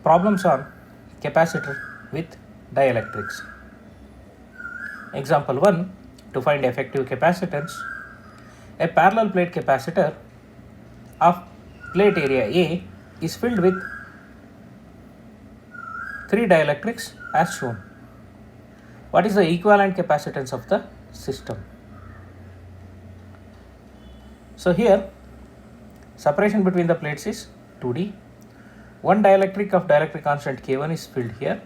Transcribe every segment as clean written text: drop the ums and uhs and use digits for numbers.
problems on capacitor with dielectrics. Example 1, to find effective capacitance, a parallel plate capacitor of plate area A is filled with 3 dielectrics as shown. What is the equivalent capacitance of the system? So here separation between the plates is 2D. One dielectric of dielectric constant K1 is filled here.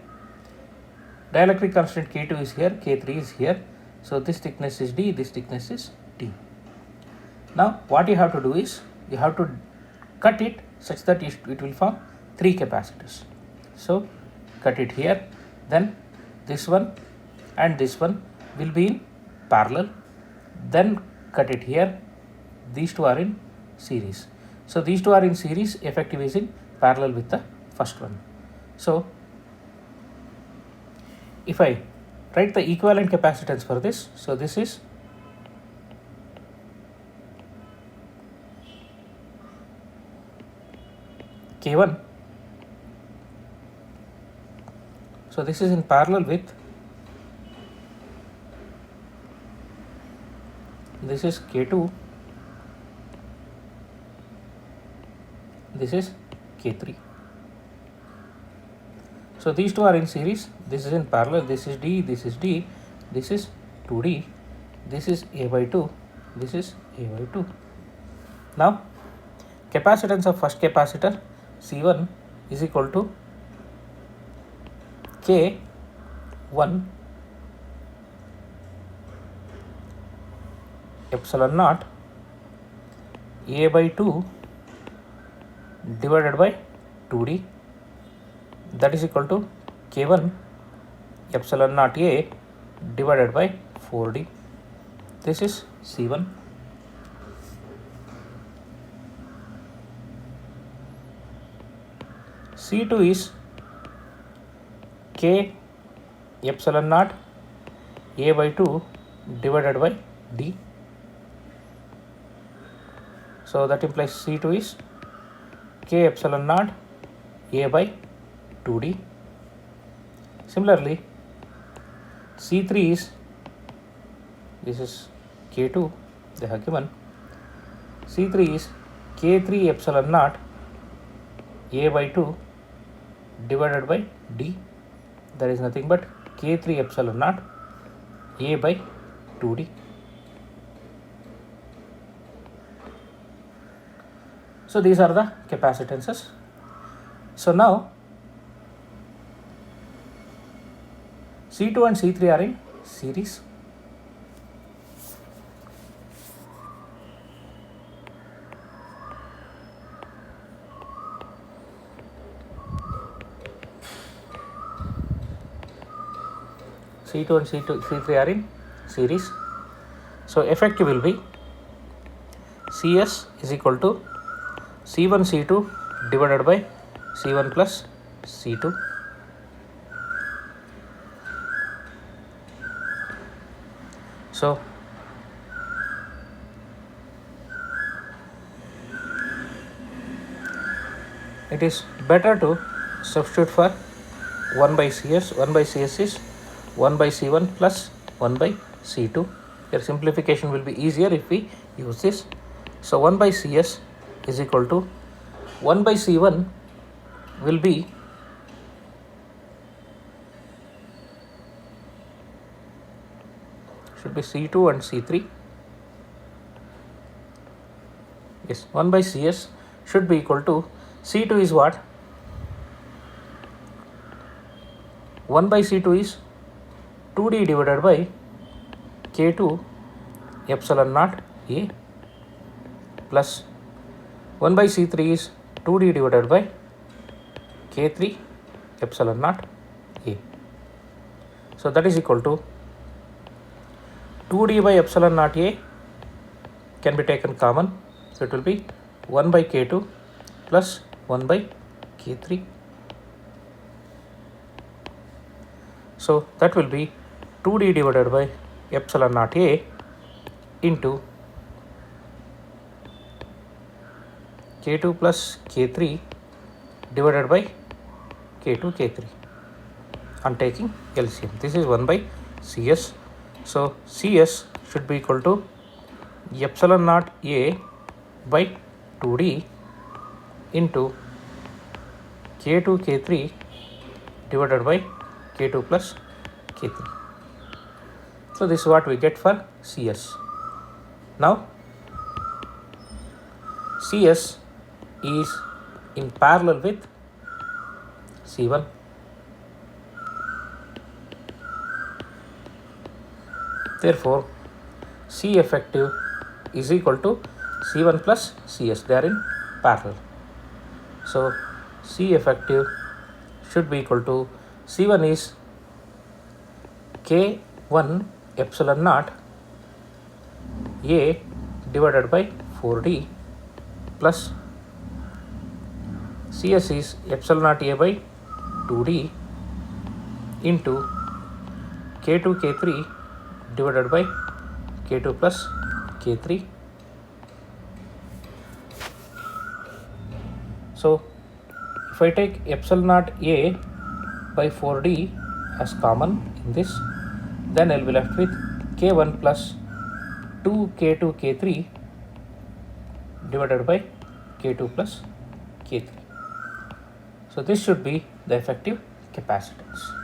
Dielectric constant K2 is here, K3 is here. So this thickness is D, this thickness is D. Now what you have to do is you have to cut it such that it will form 3 capacitors. So cut it here, then this one and this one will be in parallel, then cut it here, these two are in series. So these two are in series, effective is in parallel with the first one. So if I write the equivalent capacitance for this, so this is K1. So this is in parallel with, this is K2, this is K3. So these two are in series, this is in parallel, this is D, this is D, this is 2D, this is A by 2, this is A by 2. Now capacitance of first capacitor C1 is equal to K1 epsilon naught A by 2 divided by 2D, that is equal to K1 epsilon naught A divided by 4D. This is C1. C2 is K epsilon naught A by 2 divided by D. So that implies C2 is K epsilon naught A by 2D. Similarly, C3 is, this is K2 they have given, C3 is K3 epsilon naught A by 2 divided by D, that is nothing but K3 epsilon naught A by 2D. So these are the capacitances. So now C2 and C3 are in series. C2 and C3 are in series. So effective will be CS is equal to C1 C2 divided by C1 plus C2. So it is better to substitute for 1 by CS. 1 by CS is 1 by C1 plus 1 by C2. Here simplification will be easier if we use this. So 1 by CS is equal to 1 by C1 will be should be C2 and C3. Yes, 1 by CS should be equal to C2 is what? 1 by C2 is 2D divided by K2 epsilon naught A plus 1 by C3 is 2D divided by K3 epsilon naught A. So that is equal to 2D by epsilon naught A can be taken common. So it will be 1 by K2 plus 1 by K3. So that will be 2D divided by epsilon naught A into K2 plus K3 divided by K2 K3. I'm taking LCM. This is 1 by CS. So CS should be equal to epsilon naught A by 2D into K2 K3 divided by K2 plus K3. So this is what we get for CS. Now CS is in parallel with C1. Therefore, C effective is equal to C1 plus CS. They are in parallel. So C effective should be equal to C1 is K1 epsilon naught A divided by 4D plus CS is epsilon naught A by 2D into K2 K3 divided by K2 plus K3. So if I take epsilon naught A by 4D as common in this, then I will be left with K1 plus 2K2 K3 divided by K2 plus K3. So this should be the effective capacitance.